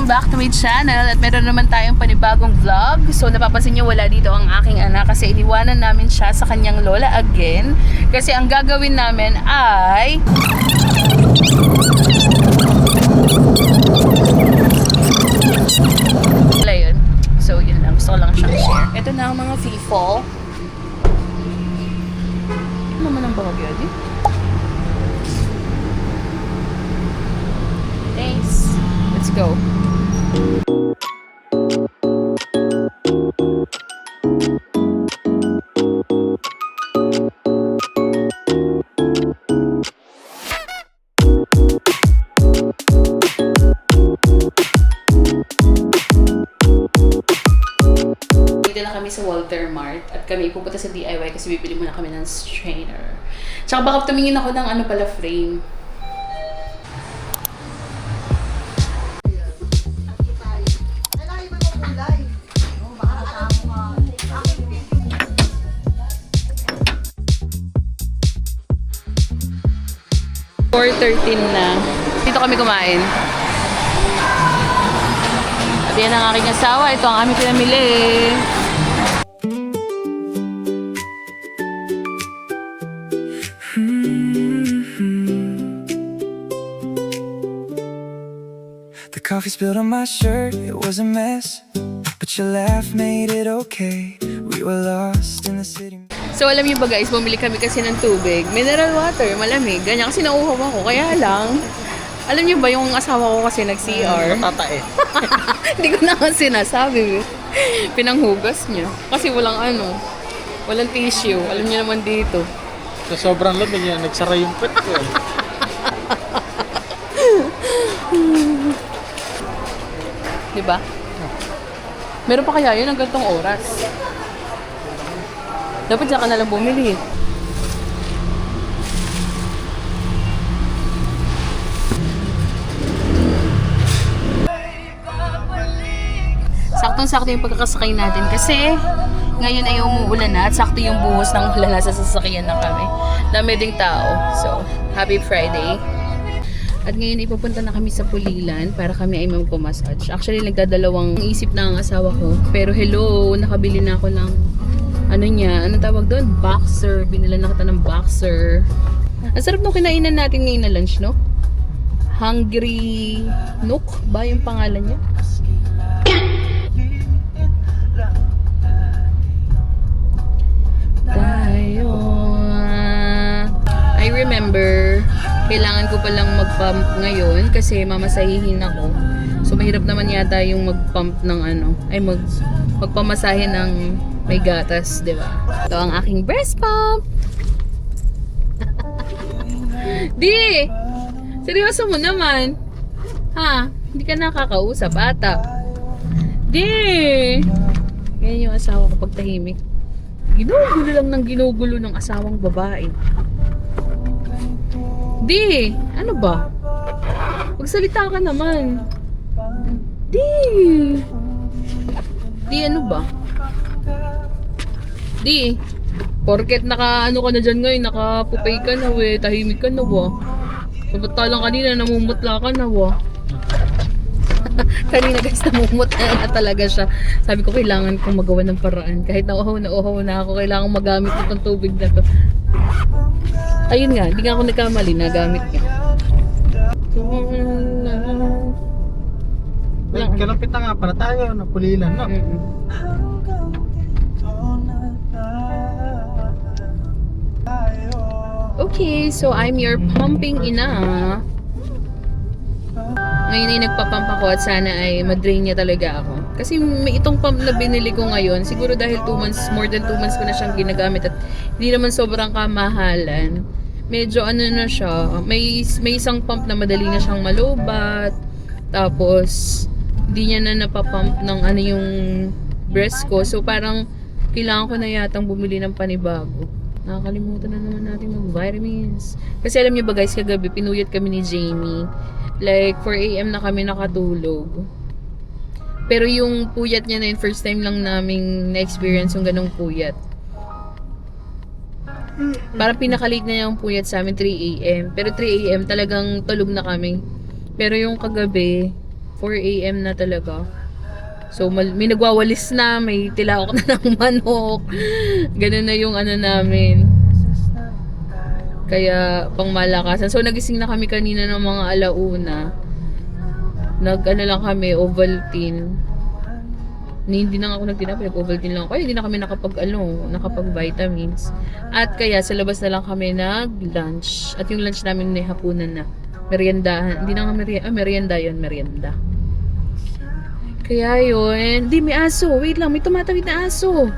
Welcome back to my channel at meron naman tayong panibagong vlog. So napapansin nyo wala dito ang aking anak kasi iniwanan namin siya sa kanyang lola again. Kasi ang gagawin namin ay wala yun. So yun lang, gusto ko lang siyang share. Ito na ang mga FIFO. Ano naman ang bahagyo di? Thanks. Let's go. Dito na kami sa Walter Mart at kami pupunta sa DIY kasi bibili muna kami ng strainer. Tsaka baka tumingin ako ng ano pala frame. Na. Dito kami kumain. At yan ang aking asawa. Ito ang aming pinamili. The coffee spilled on my shirt, it was a mess, but your laugh made it okay. We were lost in the city. So alam niyo ba guys, bumili kami kasi ng tubig, mineral water, malamig, ganyan kasi nauuhaw ako. Kaya lang, alam niyo ba yung asawa ko kasi nag-CR? Tatae. Hindi ko na kasi sinasabi. Pinanghugas niya. Kasi walang tissue. Alam niyo naman dito. Sa sobrang lamig niya, nagsara yung pet ko. Diba? Meron pa kaya yun ang gantong oras? Dapat siya ka nalang bumili. Saktong-sakto yung pagkakasakay natin kasi ngayon ay umuulan na at sakto yung buhos ng ulan na sa sasakyan na kami. Dami ding tao. So, happy Friday. At ngayon ipupunta na kami sa Pulilan para kami ay magpumassage. Actually, nagdadalawang isip na ang asawa ko. Pero hello, nakabili na ako ng anong tawag doon? Boxer. Binila na kita ng boxer. Ang sarap nung kinainan natin ngayon na lunch, no? Hungry Nook ba yung pangalan niya? Tayo. I remember, kailangan ko palang mag-pump ngayon kasi mamasahihin ako. So mahirap naman yata yung mag-pump ng magpamasahe ng may gatas, di ba? Ito ang aking breast pump. Di! Seryoso mo naman. Ha? Hindi ka nakakausap, ata. Di! Ganyan yung asawa ko pag tahimik. Ginugulo lang ng ginugulo ng asawang babae. Di! Ano ba? Magsalita ka naman. Di! Di, ano ba? Di! Porket ka na dyan ngayon, nakapupay ka na tahimik ka na Samantalang kanina namumutla ka na Kanina guys, namumutla na talaga siya. Sabi ko kailangan kong magawa ng paraan. Kahit nauhaw na ako, kailangan magamit itong tubig na to. Ayun nga, hindi nga ako nagkamali, nagamit niya. Kalapit na nga pala tayo, Pulilan, no? Okay, so I'm your pumping ina. Ngayon ay nagpa-pump ako at sana ay ma-drain niya talaga ako. Kasi may itong pump na binili ko ngayon, siguro dahil 2 months, more than 2 months ko na siyang ginagamit at hindi naman sobrang kamahalan. Medyo na siya, may isang pump na madali na siyang malobat. Tapos hindi niya na napapump ng yung breast ko. So parang kailangan ko na yatang bumili ng panibago. Nakakalimutan na naman natin mag-vitamins. Kasi alam niyo ba guys, kagabi pinuyat kami ni Jamie. Like 4 AM na kami nakatulog. Pero yung puyat niya na yun, first time lang naming na-experience yung ganong puyat. Parang pinaka-late na yung puyat sa amin 3 AM. Pero 3 AM talagang tulog na kami. Pero yung kagabi, 4 a.m. na talaga. So, may nagwawalis na, may tilaok na ng manok. Ganun na yung ano namin. Kaya, pang malakasan. So, nagising na kami kanina ng mga alauna. Ano lang kami, Ovaltine. Hindi na ako nagtinapay, Ovaltine lang ako. Kaya hindi na kami nakapag-vitamins. At kaya, sa labas na lang kami nag-lunch. At yung lunch namin na hapunan na. Meriendahan. Hindi na nga merienda yun, merienda. Kaya yun. Di, may aso. Wait lang, may tumatawid na aso.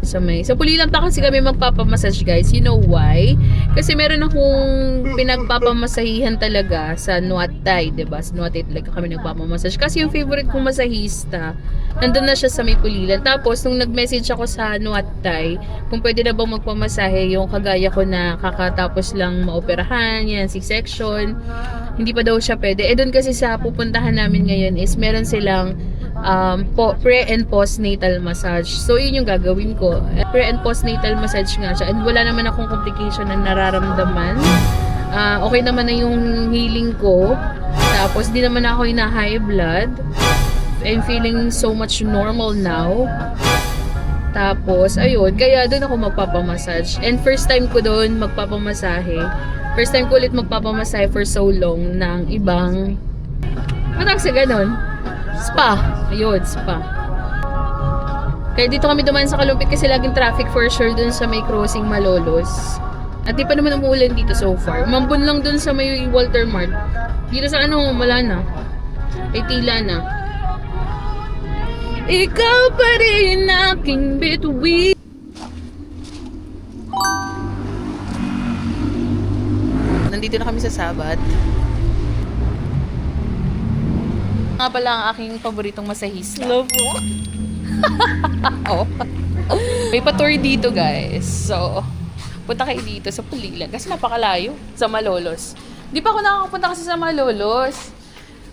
Sa Pulilan pa kasi kami magpapamassage, guys. You know why? Kasi meron akong pinagpapamasahihan talaga sa Nuat Thai, diba? Sa Nuat Thai talaga kami nagpapamassage. Kasi yung favorite kong masahista, nandun na siya sa may Pulilan. Tapos, nung nag-message ako sa Nuat Thai, kung pwede na bang magpamasahe yung kagaya ko na kakatapos lang maoperahan, yan, C-section, hindi pa daw siya pwede. Doon kasi sa pupuntahan namin ngayon is meron silang pre and postnatal massage. So, yun yung gagawin ko. Pre and postnatal massage nga siya. And wala naman akong complication na nararamdaman. Okay naman na yung healing ko. Tapos, di naman ako na high blood. I'm feeling so much normal now. Tapos, ayun. Kaya doon ako magpapamassage. And first time ko doon magpapamasahe. First time ko ulit magpapamasahe for so long ng ibang... Matang sa ganon. Spa. Ayun, spa. Kaya dito kami dumaan sa Kalumpit kasi laging traffic for sure dun sa may crossing Malolos. At di pa naman umuulan dito so far. Umambon lang dun sa may Walter Mart. Dito sa ano, wala na. Ay tila na. Ikaw pa rin aking bituin. Nandito na kami sa Sabat. Nga pala ang aking paboritong masahista. Love mo. Oh. May pa-tour dito, guys. So, punta kayo dito sa Pulilan. Kasi napakalayo. Sa Malolos. Di pa ako nakakapunta kasi sa Malolos.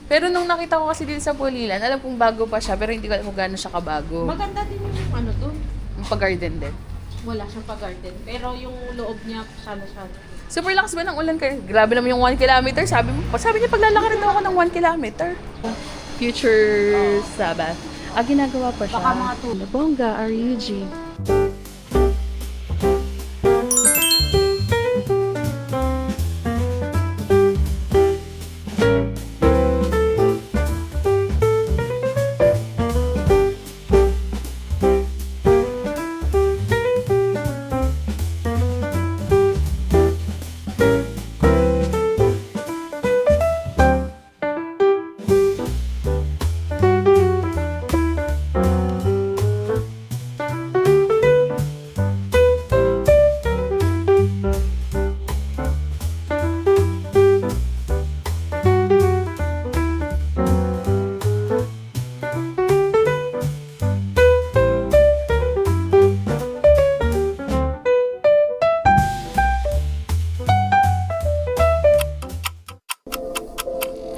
Pero nung nakita ko kasi dito sa Pulilan, alam kong bago pa siya. Pero hindi ko alam kung gaano siya kabago. Maganda din yung ano to. Yung pag-garden din. Wala siyang pa-garden. Pero yung loob niya, sana. Super lakas ba ng ulan kayo? Grabe naman yung 1 kilometer. Sabi niya paglalakad daw ako ng 1 kilometer. Future Sabbath. Ginagawa pa siya. Baka mga tulad. Bongga, RUG.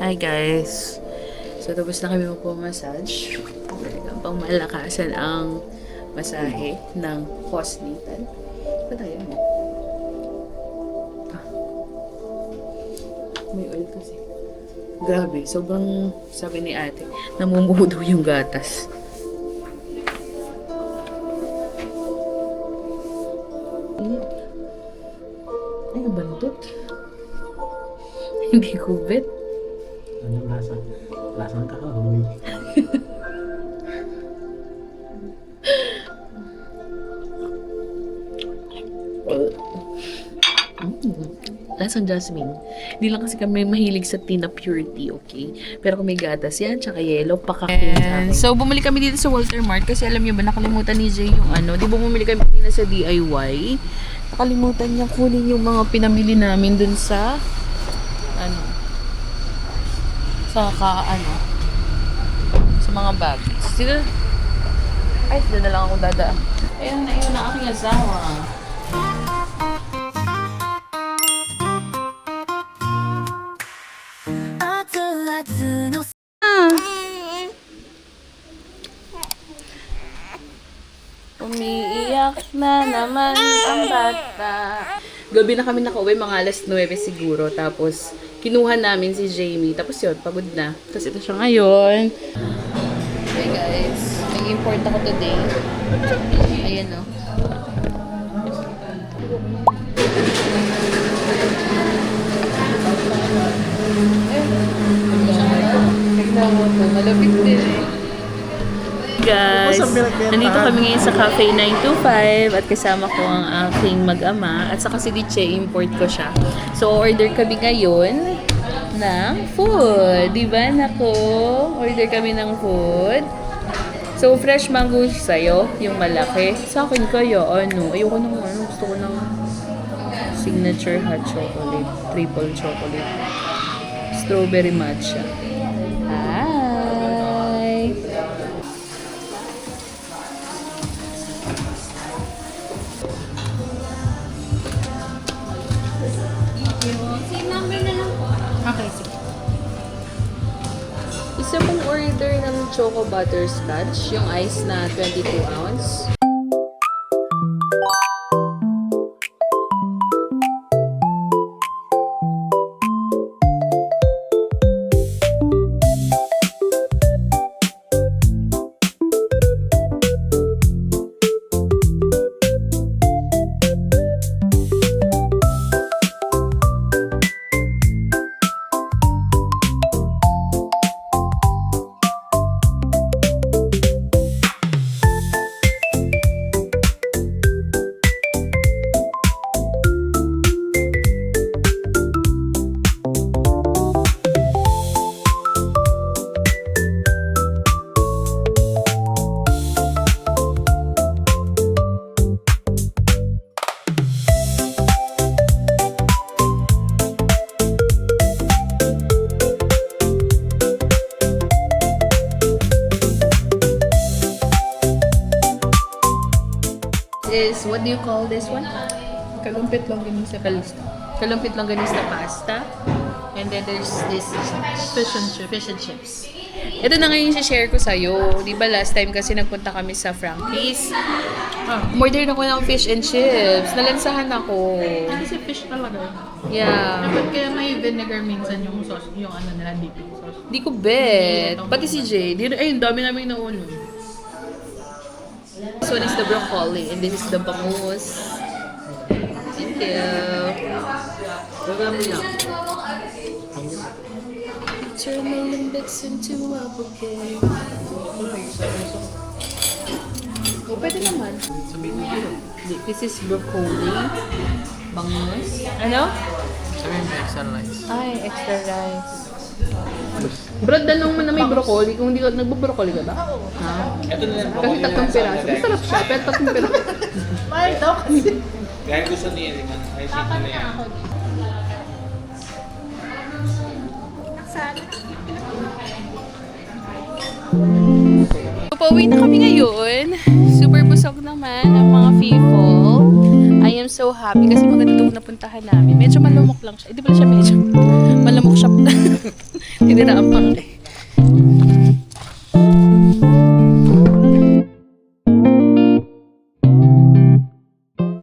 Hi guys! So tapos na kami magpamassage. Pang malakasan ang masahe ng postnatal. Ito tayo mo. May oil kasi. Grabe, sobrang sabi ni ate, namumudo yung gatas. Ay, ang bantot. Hindi ko bet. Ano lasa? Lasang kakahoy. Lasang jasmine. Hindi lang kasi kami mahilig sa tea na pure tea, okay? Pero kung may gatas yan, tsaka yellow, pakakin sa akin. So, bumili kami dito sa Walter Mart kasi alam niyo ba, nakalimutan ni Jay yung ano. Di ba bumili kami kanina sa DIY? Nakalimutan niya kunin yung mga pinamili namin dun sa sa mga bags. Sila, ay, sila na lang ako dadaan. Ayun na yun ang aking asawa. Umiiyak na naman ang bata. Gabi na kami nakauwi, mga alas 9 siguro. Tapos, kinuha namin si Jamie. Tapos yun, pagod na. Tapos ito siya ngayon. Hey guys, nag-import ako today. Ayan o. Malapit din eh. Guys, nandito kami ngayon sa Cafe 925 at kasama ko ang aking mag-ama at saka si Diche, import ko siya. So, order kami ngayon ng food. Diba, nako? Order kami ng food. So, fresh mango sa'yo, yung malaki. Sa akin kaya, ano, ayoko ng ano, gusto ko ng signature hot chocolate, triple chocolate, strawberry matcha. Hi! Same number na lang po. Okay, sige. Isa pong order ng Choco Butterscotch, yung ice na 22 ounce. Is, what do you call this one? Kalumpit longganisa pasta. Kalumpit longganisa pasta. And then there's this Fish and chips. fish and chips. Ito na ngayon share ko sa'yo. Di ba last time kasi nagpunta kami sa Frankie's. Order ako ng fish and chips. Nalansahan ako. Kasi fish talaga. Yeah. Dapat kaya may vinegar minsan yung sauce, yung ano nila, dipping sauce. Di ko bet. Pati si Jay. Ay, dami namin nauna. This one is the broccoli and this is the bangus. Thank you. Turn my limbits into a bouquet. Oh, pwede naman. This is broccoli. Bangus. Ano? Sabihin mo, extra rice. Ay, extra rice. Brad, danong mo na may broccoli. Kung hindi ka nagbo-broccoli ka ba? Ha? Ito na lang Kasi tatlong piraso. Masarap siya, pero tatlong piraso. Mahal daw kasi. Kaya gusto niya rin. Ay, sige na yan. Pauwi na kami ngayon. Super busog naman ang mga people. I am so happy kasi maganda itong napuntahan namin. Medyo malumok lang siya. Hindi pala siya medyo. Malamok siya. Hindi na ang pang